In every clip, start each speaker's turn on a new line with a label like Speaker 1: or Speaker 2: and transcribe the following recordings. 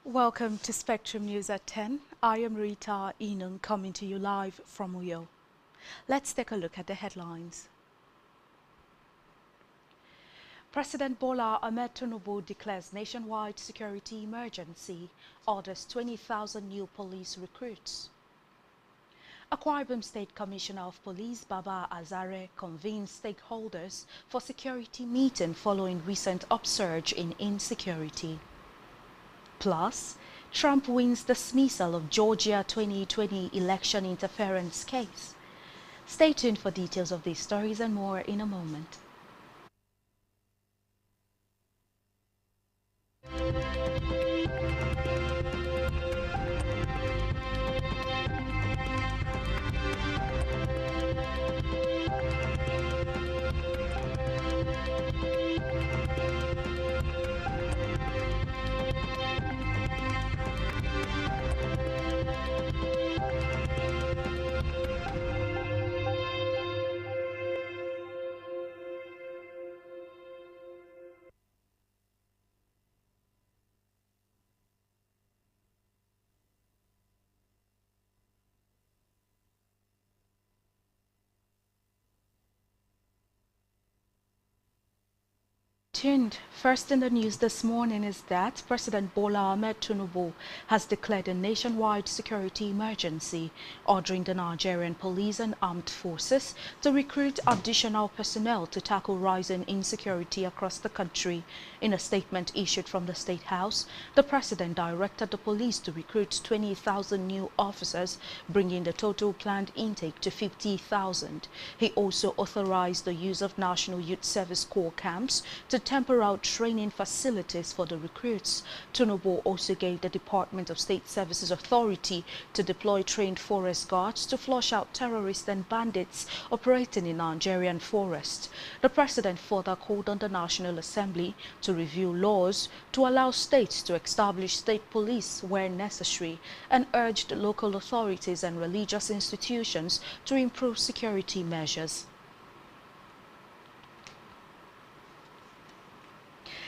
Speaker 1: Welcome to Spectrum News at 10. I am Rita Enung coming to you live from Uyo. Let's take a look at the headlines. President Bola Ahmed Tinubu declares nationwide security emergency, orders 20,000 new police recruits. Akwa Ibom State Commissioner of Police Baba Azare convenes stakeholders for security meeting following recent upsurge in insecurity. Plus, Trump wins dismissal of Georgia 2020 election interference case. Stay tuned for details of these stories and more in a moment. First in the news this morning is that President Bola Ahmed Tinubu has declared a nationwide security emergency, ordering the Nigerian police and armed forces to recruit additional personnel to tackle rising insecurity across the country. In a statement issued from the State House, the president directed the police to recruit 20,000 new officers, bringing the total planned intake to 50,000. He also authorized the use of National Youth Service Corps camps to temper out training facilities for the recruits. Tinubu also gave the Department of State Services authority to deploy trained forest guards to flush out terrorists and bandits operating in Nigerian forests. The president further called on the National Assembly to review laws to allow states to establish state police where necessary and urged local authorities and religious institutions to improve security measures.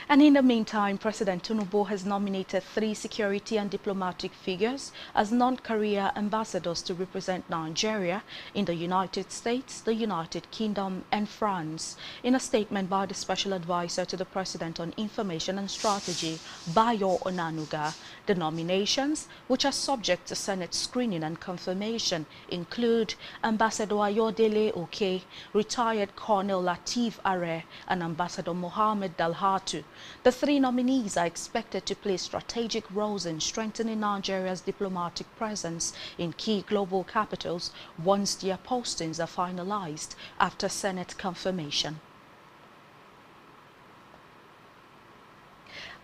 Speaker 1: And in the meantime, President Tinubu has nominated 3 security and diplomatic figures as non-career ambassadors to represent Nigeria in the United States, the United Kingdom, and France. In a statement by the Special Advisor to the President on Information and Strategy, Bayo Onanuga, the nominations, which are subject to Senate screening and confirmation, include Ambassador Ayodele Oke, retired Colonel Lateef Are, and Ambassador Mohammed Dalhatu. The 3 nominees are expected to play strategic roles in strengthening Nigeria's diplomatic presence in key global capitals once their postings are finalized after Senate confirmation.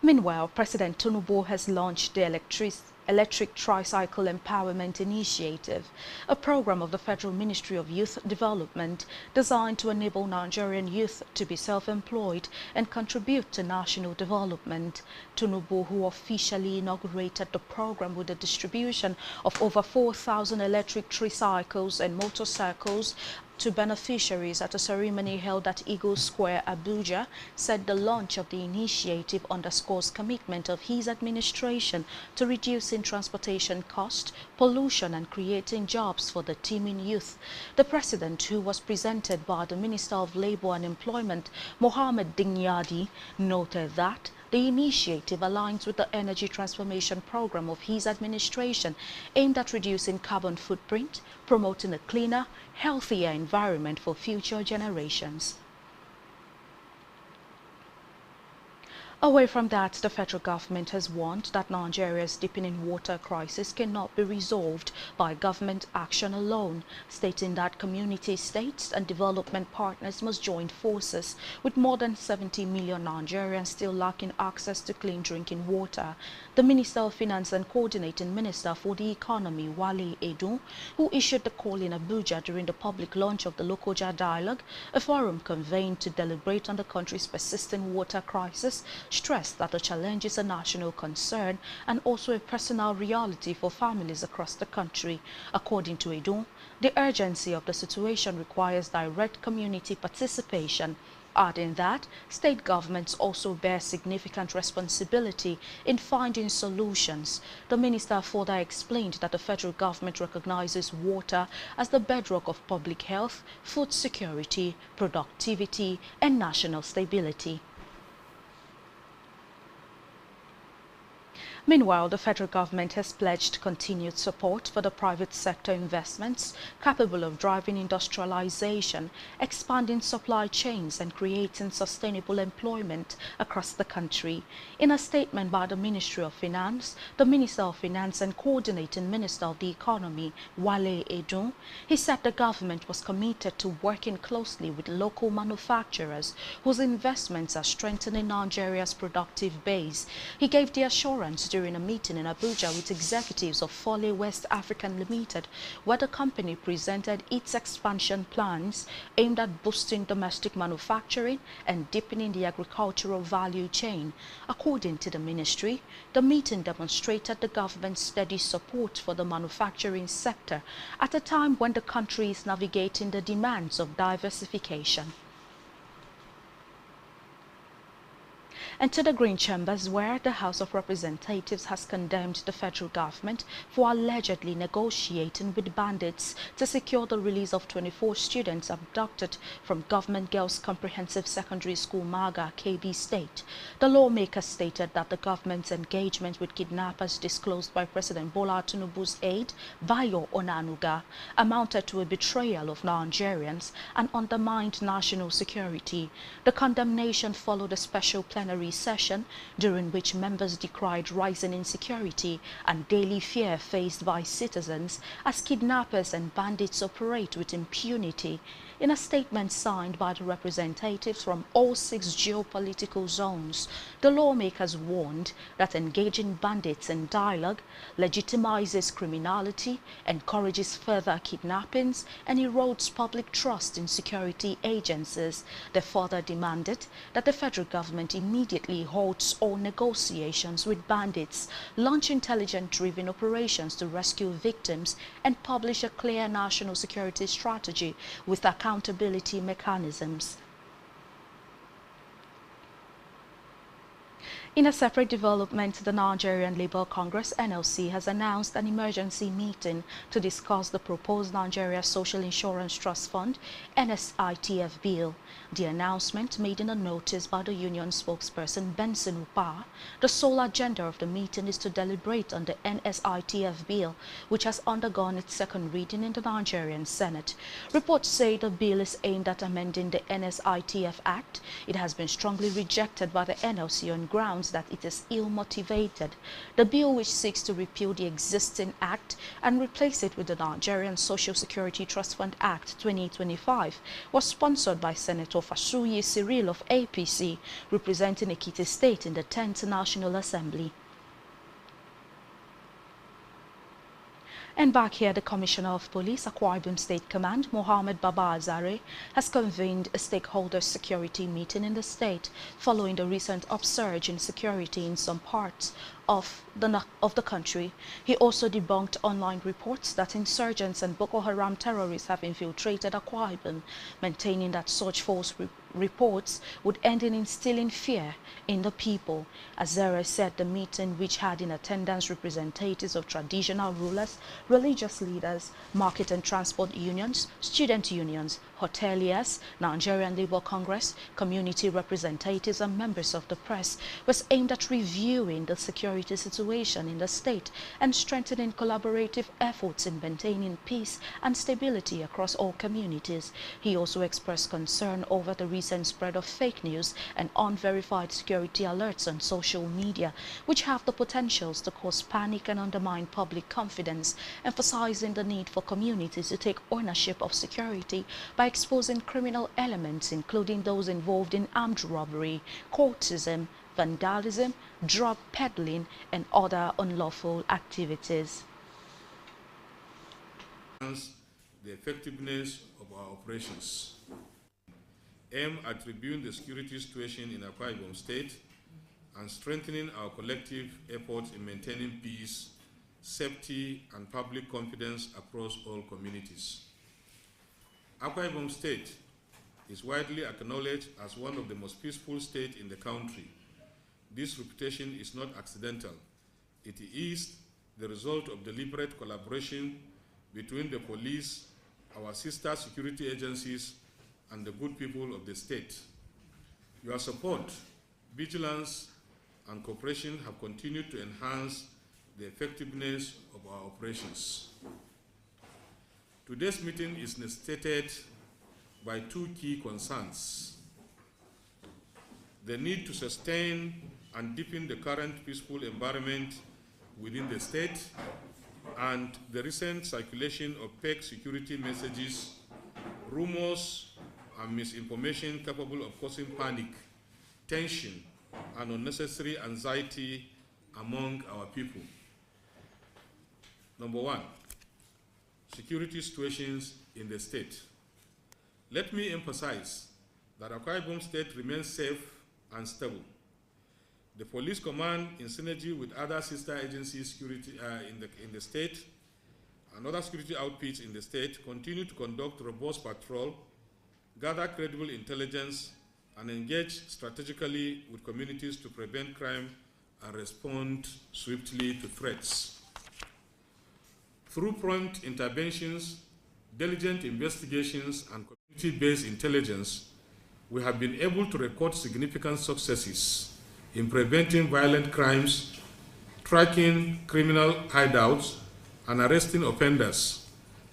Speaker 1: Meanwhile, President Tinubu has launched the Electric Tricycle Empowerment Initiative, a program of the Federal Ministry of Youth Development designed to enable Nigerian youth to be self-employed and contribute to national development. Tinubu, who officially inaugurated the program with the distribution of over 4,000 electric tricycles and motorcycles to beneficiaries at a ceremony held at Eagle Square, Abuja, said the launch of the initiative underscores commitment of his administration to reducing transportation cost, pollution, and creating jobs for the teeming youth. The president, who was presented by the Minister of Labour and Employment, Mohammed Dingyadi, noted that the initiative aligns with the energy transformation program of his administration aimed at reducing carbon footprint, promoting a cleaner, healthier environment for future generations. Away from that, the federal government has warned that Nigeria's deepening water crisis cannot be resolved by government action alone, stating that community states and development partners must join forces, with more than 70 million Nigerians still lacking access to clean drinking water. The Minister of Finance and Coordinating Minister for the Economy, Wale Edun, who issued the call in Abuja during the public launch of the Lokoja Dialogue, a forum convened to deliberate on the country's persistent water crisis, stressed that the challenge is a national concern and also a personal reality for families across the country. According to Edun, the urgency of the situation requires direct community participation. adding that state governments also bear significant responsibility in finding solutions. The minister further explained that the federal government recognizes water as the bedrock of public health, food security, productivity, and national stability. Meanwhile, the federal government has pledged continued support for the private sector investments capable of driving industrialization, expanding supply chains and creating sustainable employment across the country. In a statement by the Ministry of Finance, the Minister of Finance and Coordinating Minister of the Economy, Wale Edun, he said the government was committed to working closely with local manufacturers whose investments are strengthening Nigeria's productive base. He gave the assurance during a meeting in Abuja with executives of Fole West African Limited, where the company presented its expansion plans aimed at boosting domestic manufacturing and deepening the agricultural value chain. According to the ministry, the meeting demonstrated the government's steady support for the manufacturing sector at a time when the country is navigating the demands of diversification. And to the Green Chambers, where the House of Representatives has condemned the federal government for allegedly negotiating with bandits to secure the release of 24 students abducted from Government Girls Comprehensive Secondary School Maga, KB State. The lawmaker stated that the government's engagement with kidnappers disclosed by President Bola Tinubu's aide, Bayo Onanuga, amounted to a betrayal of Nigerians and undermined national security. The condemnation followed a special plenary session during which members decried rising insecurity and daily fear faced by citizens as kidnappers and bandits operate with impunity. In a statement signed by the representatives from all 6 geopolitical zones, the lawmakers warned that engaging bandits in dialogue legitimizes criminality, encourages further kidnappings, and erodes public trust in security agencies. They further demanded that the federal government immediately halts all negotiations with bandits, launch intelligence-driven operations to rescue victims, and publish a clear national security strategy with accountability mechanisms. In a separate development, the Nigerian Labour Congress (NLC) has announced an emergency meeting to discuss the proposed Nigeria Social Insurance Trust Fund (NSITF) bill. The announcement, made in a notice by the union spokesperson Benson Upa, the sole agenda of the meeting is to deliberate on the NSITF bill, which has undergone its second reading in the Nigerian Senate. Reports say the bill is aimed at amending the NSITF Act. It has been strongly rejected by the NLC on grounds that it is ill-motivated. The bill, which seeks to repeal the existing act and replace it with the Nigerian Social Security Trust Fund Act 2025, was sponsored by Senator Fasuyi Cyril of APC, representing Ekiti State in the 10th National Assembly. And back here, the Commissioner of Police, Akwa Ibom State Command, Mohammed Baba Azare, has convened a stakeholder security meeting in the state following the recent upsurge in security in some parts of the country. He also debunked online reports that insurgents and Boko Haram terrorists have infiltrated Akwa Ibom, maintaining that such false reports would end in instilling fear in the people. Azare said the meeting, which had in attendance representatives of traditional rulers, religious leaders, market and transport unions, student unions, hoteliers, Nigerian Labour Congress, community representatives and members of the press, was aimed at reviewing the security situation in the state and strengthening collaborative efforts in maintaining peace and stability across all communities. He also expressed concern over the recent spread of fake news and unverified security alerts on social media, which have the potentials to cause panic and undermine public confidence, emphasizing the need for communities to take ownership of security by exposing criminal elements, including those involved in armed robbery, courtism, vandalism, drug peddling, and other unlawful activities.
Speaker 2: The effectiveness of our operations aim at reviewing the security situation in Akwa Ibom State and strengthening our collective efforts in maintaining peace, safety, and public confidence across all communities. Akwa Ibom State is widely acknowledged as one of the most peaceful states in the country. This reputation is not accidental. It is the result of deliberate collaboration between the police, our sister security agencies, and the good people of the state. Your support, vigilance, and cooperation have continued to enhance the effectiveness of our operations. Today's meeting is necessitated by two key concerns: the need to sustain and deepen the current peaceful environment within the state, and the recent circulation of fake security messages, rumors, and misinformation capable of causing panic, tension, and unnecessary anxiety among our people. Number one, security situations in the state. Let me emphasize that Akwa Ibom State remains safe and stable. The police command, in synergy with other sister agencies in the state and other security outfits in the state, continue to conduct robust patrol, gather credible intelligence, and engage strategically with communities to prevent crime and respond swiftly to threats. Through prompt interventions, diligent investigations, and community-based intelligence, we have been able to record significant successes in preventing violent crimes, tracking criminal hideouts, and arresting offenders.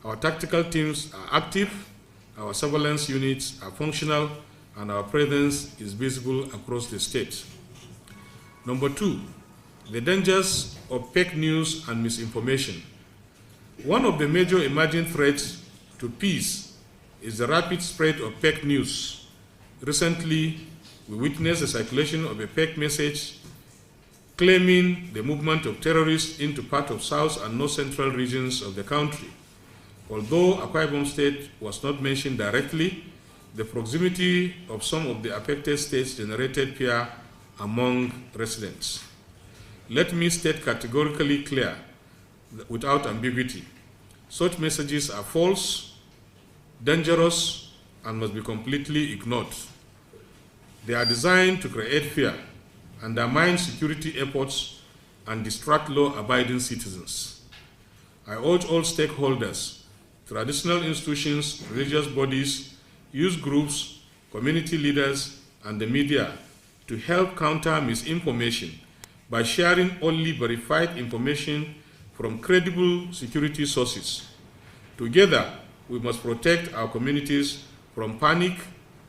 Speaker 2: Our tactical teams are active, our surveillance units are functional, and our presence is visible across the state. Number two, the dangers of fake news and misinformation. One of the major emerging threats to peace is the rapid spread of fake news. Recently, we witnessed the circulation of a fake message claiming the movement of terrorists into part of south and north central regions of the country. Although Akwa Ibom State was not mentioned directly, the proximity of some of the affected states generated fear among residents. Let me state categorically clear, without ambiguity, such messages are false, dangerous, and must be completely ignored. They are designed to create fear, undermine security efforts, and distract law-abiding citizens. I urge all stakeholders, traditional institutions, religious bodies, youth groups, community leaders, and the media to help counter misinformation by sharing only verified information from credible security sources. Together, we must protect our communities from panic,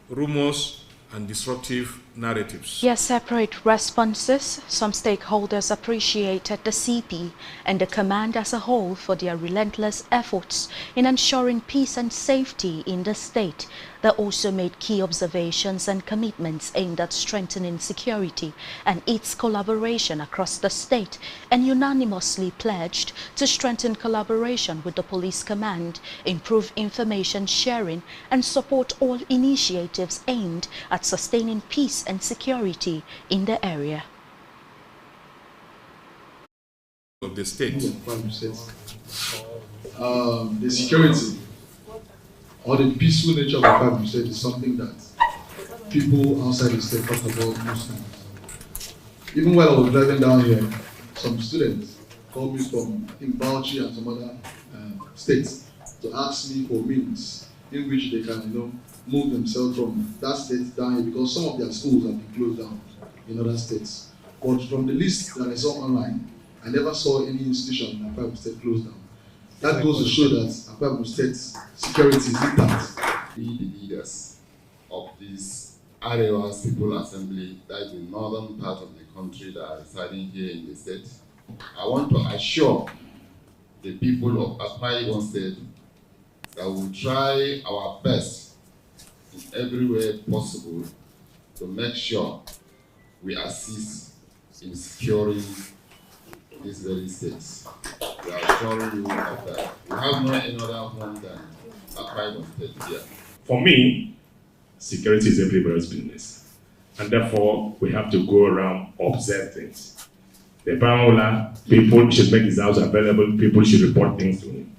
Speaker 2: rumors, and disruptive narratives.
Speaker 1: Yes, separate responses. Some stakeholders appreciated the CP and the command as a whole for their relentless efforts in ensuring peace and safety in the state. They also made key observations and commitments aimed at strengthening security and its collaboration across the state, and unanimously pledged to strengthen collaboration with the police command, improve information sharing, and support all initiatives aimed at sustaining peace and security in the area.
Speaker 2: Of the state.
Speaker 3: The security or the peaceful nature of Akwa Ibom State is something that people outside the state talk about most times. Even while I was driving down here, some students called me from, I think, Bauchi and some other states to ask me for means in which they can, move themselves from that state down here, because some of their schools have been closed down in other states. But from the list that I saw online, I never saw any institution in Akwa Ibom State closed down. That goes to show that Akwa Ibom State's security is intact.
Speaker 4: The leaders of this Arewa's People Assembly, that is the northern part of the country that are residing here in the state, I want to assure the people of Akwa Ibom State that we will try our best in every way possible to make sure we assist in securing these very states. We are assuring you of that. We have no any other home than Akwa Ibom State here.
Speaker 5: For me, security is everybody's business, and therefore we have to go around observe things. The Bangla people should make his house available. People should report things to him.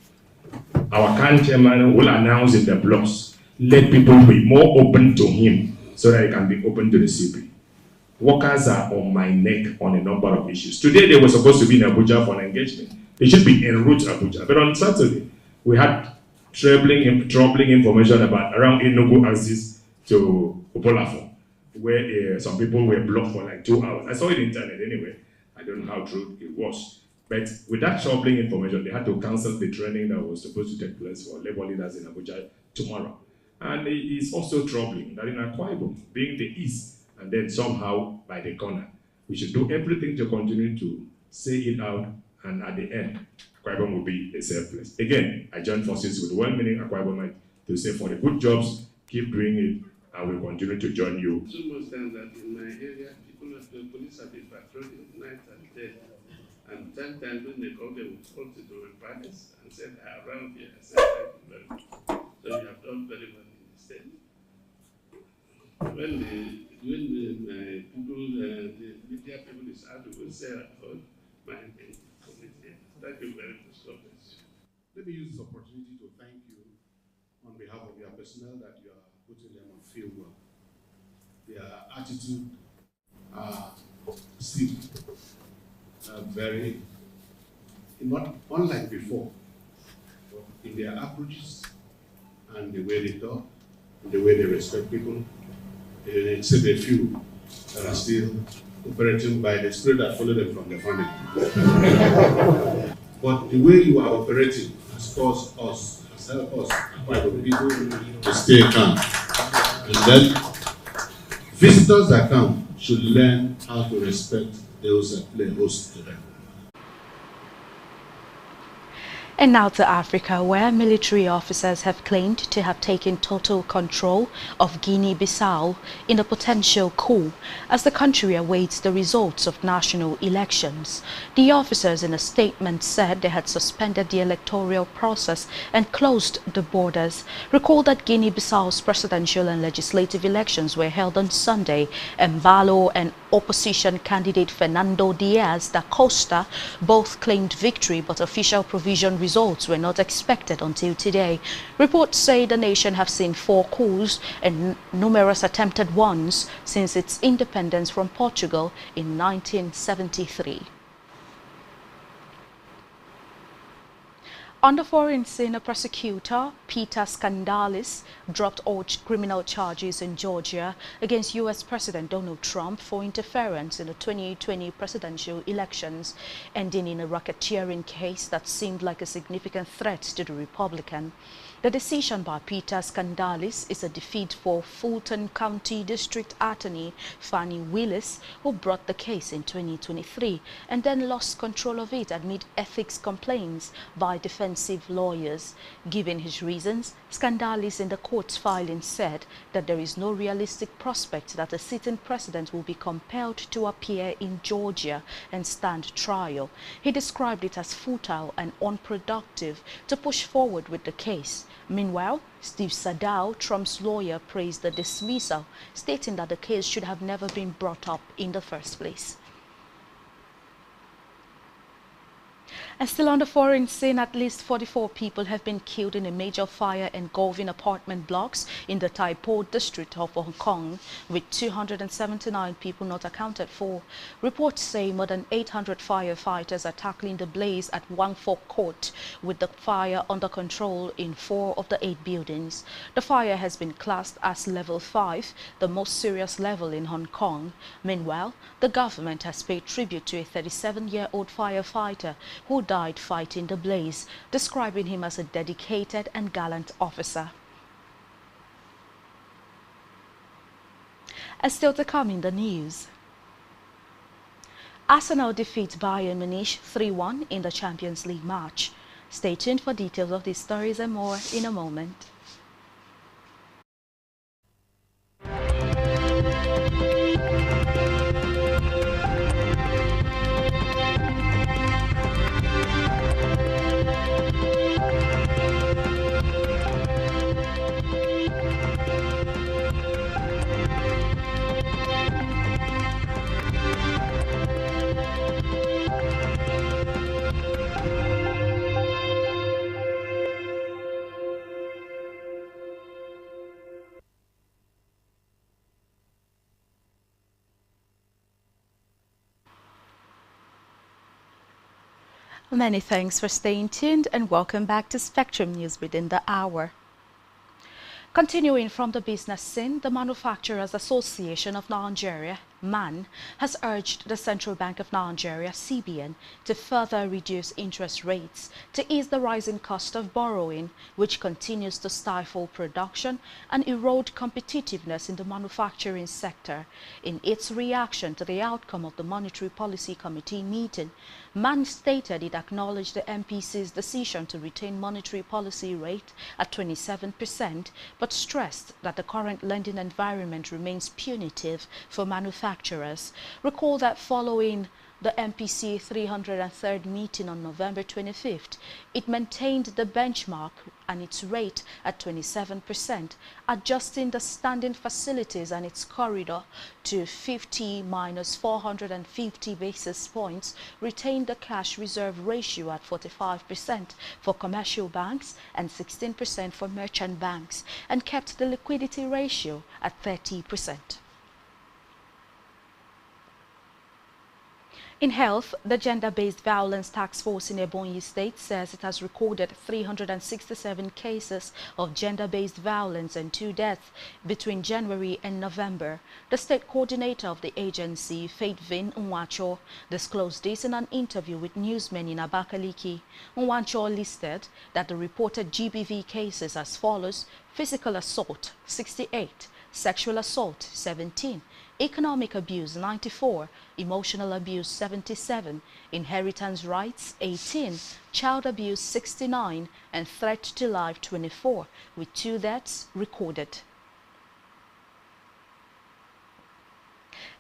Speaker 5: Our county chairman will announce in the blocks, let people be more open to him so that he can be open to the CP. Workers are on my neck on a number of issues. Today they were supposed to be in Abuja for an engagement. They should be en route to Abuja. But on Saturday, we had troubling information about around Enugu axis to Obolafo, where some people were blocked for like 2 hours. I saw it on the internet anyway. I don't know how true it was. But with that troubling information, they had to cancel the training that was supposed to take place for labor leaders in Abuja tomorrow. And it is also troubling that in Akwa Ibom, being the east, and then somehow by the corner, we should do everything to continue to say it out, and at the end, Akwa Ibom will be a safe place. Again, I join forces with 1 million Akwa Ibomite to say for the good jobs, keep doing it, and we'll continue to join you.
Speaker 6: So much time that in my area, the police have been patrolling night and day. And sometimes when they come, they will call to the parents and say, they are around here. I said, thank you very much. So you have done very well in the state. When the media people is out, we will say, oh, my committee. Thank you very much. God bless you.
Speaker 7: Let me use this opportunity to thank you on behalf of your personnel that you are putting them on field work. Their attitude still very, not unlike before, in their approaches and the way they talk, the way they respect people, except a few that are still operating by the spirit that followed them from their family. But the way you are operating has caused us, has helped us, quite a people, to stay calm. And then visitors that come should learn how to respect those that play host to them.
Speaker 1: And now to Africa, where military officers have claimed to have taken total control of Guinea-Bissau in a potential coup as the country awaits the results of national elections. The officers in a statement said they had suspended the electoral process and closed the borders. Recall that Guinea-Bissau's presidential and legislative elections were held on Sunday. Mbalo and opposition candidate Fernando Diaz da Costa both claimed victory, but official provision results were not expected until today. Reports say the nation have seen 4 coups and numerous attempted ones since its independence from Portugal in 1973. On the foreign scene, a prosecutor, Peter Skandalis, dropped all criminal charges in Georgia against U.S. President Donald Trump for interference in the 2020 presidential elections, ending in a racketeering case that seemed like a significant threat to the Republican. The decision by Peter Skandalis is a defeat for Fulton County District Attorney Fannie Willis, who brought the case in 2023 and then lost control of it amid ethics complaints by defensive lawyers. Given his reasons, Skandalis in the court's filing said that there is no realistic prospect that a sitting president will be compelled to appear in Georgia and stand trial. He described it as futile and unproductive to push forward with the case. Meanwhile, Steve Sadow, Trump's lawyer, praised the dismissal, stating that the case should have never been brought up in the first place. And still on the foreign scene, at least 44 people have been killed in a major fire engulfing apartment blocks in the Tai Po district of Hong Kong, with 279 people not accounted for. Reports say more than 800 firefighters are tackling the blaze at Wang Fok Court, with the fire under control in 4 of the 8 buildings. The fire has been classed as level 5, the most serious level in Hong Kong. Meanwhile, the government has paid tribute to a 37-year-old firefighter who died fighting the blaze, describing him as a dedicated and gallant officer. And still to come in the news. Arsenal defeats Bayern Munich 3-1 in the Champions League match. Stay tuned for details of these stories and more in a moment. Many thanks for staying tuned and welcome back to Spectrum News within the hour. Continuing from the business scene, the Manufacturers Association of Nigeria, MAN, has urged the Central Bank of Nigeria, CBN, to further reduce interest rates to ease the rising cost of borrowing, which continues to stifle production and erode competitiveness in the manufacturing sector. In its reaction to the outcome of the Monetary Policy Committee meeting, MAN stated it acknowledged the MPC's decision to retain monetary policy rate at 27%, but stressed that the current lending environment remains punitive for manufacturers. Recall that following the MPC 303rd meeting on November 25th, it maintained the benchmark and its rate at 27%, adjusting the standing facilities and its corridor to 50 minus 450 basis points, retained the cash reserve ratio at 45% for commercial banks and 16% for merchant banks, and kept the liquidity ratio at 30%. In health, the Gender-Based Violence Task Force in Ebonyi State says it has recorded 367 cases of gender-based violence and 2 deaths between January and November. The state coordinator of the agency, Faithvin Nwacho, disclosed this in an interview with newsmen in Abakaliki. Nwacho listed that the reported GBV cases as follows: physical assault 68, sexual assault 17, economic abuse 94, emotional abuse 77, inheritance rights 18, child abuse 69, and threat to life 24, with 2 deaths recorded.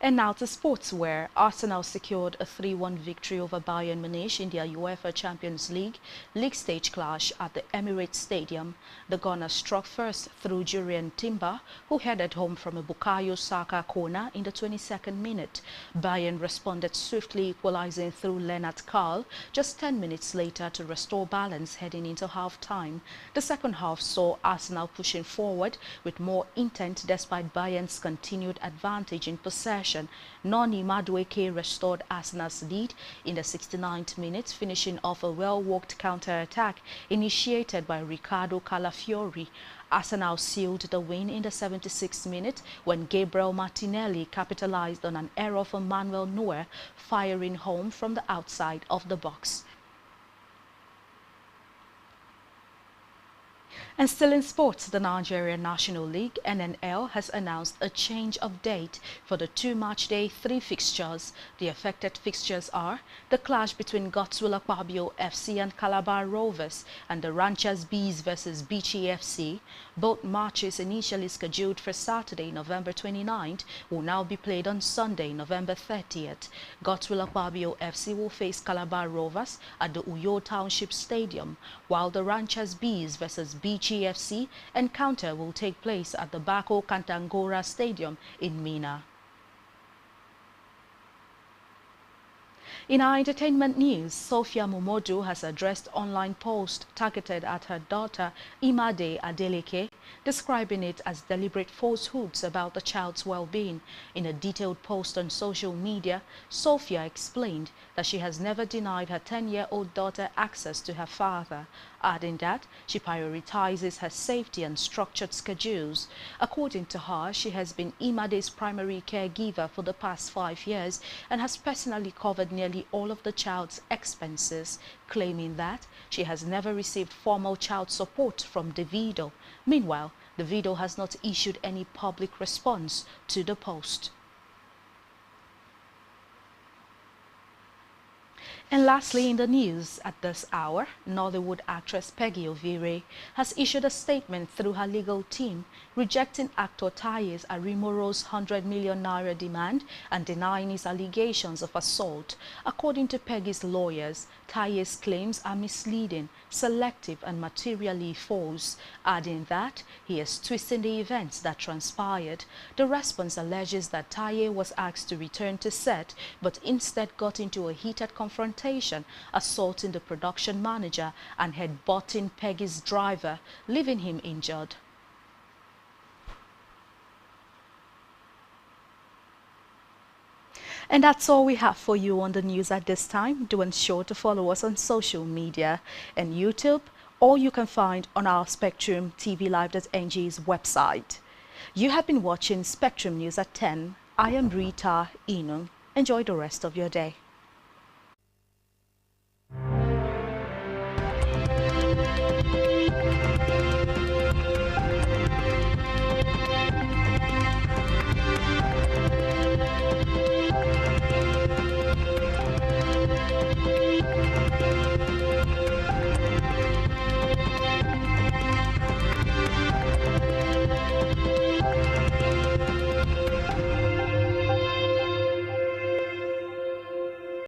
Speaker 1: And now to sports, where Arsenal secured a 3-1 victory over Bayern Munich in their UEFA Champions League stage clash at the Emirates Stadium. The Gunners struck first through Jurrien Timber, who headed home from a Bukayo Saka corner in the 22nd minute. Bayern responded swiftly, equalizing through Lennart Karl just 10 minutes later to restore balance heading into half-time. The second half saw Arsenal pushing forward with more intent despite Bayern's continued advantage in possession. Noni Madueke restored Arsenal's lead in the 69th minute, finishing off a well-worked counter-attack initiated by Riccardo Calafiori. Arsenal sealed the win in the 76th minute when Gabriel Martinelli capitalized on an error from Manuel Neuer, firing home from the outside of the box. And still in sports, the Nigerian National League (NNL) has announced a change of date for the 2-match-day 3 fixtures. The affected fixtures are the clash between Godswill Akpabio FC and Calabar Rovers and the Ranchers Bees versus Beachy FC. Both matches initially scheduled for Saturday, November 29th, will now be played on Sunday, November 30th. Godswill Akpabio FC will face Calabar Rovers at the Uyo Township Stadium, while the Ranchers Bees versus Beachy FC encounter will take place at the Bako Kantangora Stadium in Mina. In our entertainment news, Sophia Mumodu has addressed online post targeted at her daughter Imade Adeleke, describing it as deliberate falsehoods about the child's well-being. In a detailed post on social media, Sophia explained that she has never denied her 10-year-old daughter access to her father, adding that she prioritizes her safety and structured schedules. According to her, she has been Imade's primary caregiver for the past 5 years and has personally covered nearly all of the child's expenses, claiming that she has never received formal child support from Davido. Meanwhile, Davido has not issued any public response to the post. And lastly, in the news at this hour, Nollywood actress Peggy Ovire has issued a statement through her legal team rejecting actor Taye's Arimoro's 100 million naira demand and denying his allegations of assault. According to Peggy's lawyers, Taye's claims are misleading, selective and materially false, adding that he is twisting the events that transpired. The response alleges that Taye was asked to return to set, but instead got into a heated confrontation, assaulting the production manager and headbutting Peggy's driver, leaving him injured. And that's all we have for you on the news at this time. Do ensure to follow us on social media and YouTube, or you can find on our Spectrum TV Live.ng's website. You have been watching Spectrum News at 10. I am Rita Inung. Enjoy the rest of your day.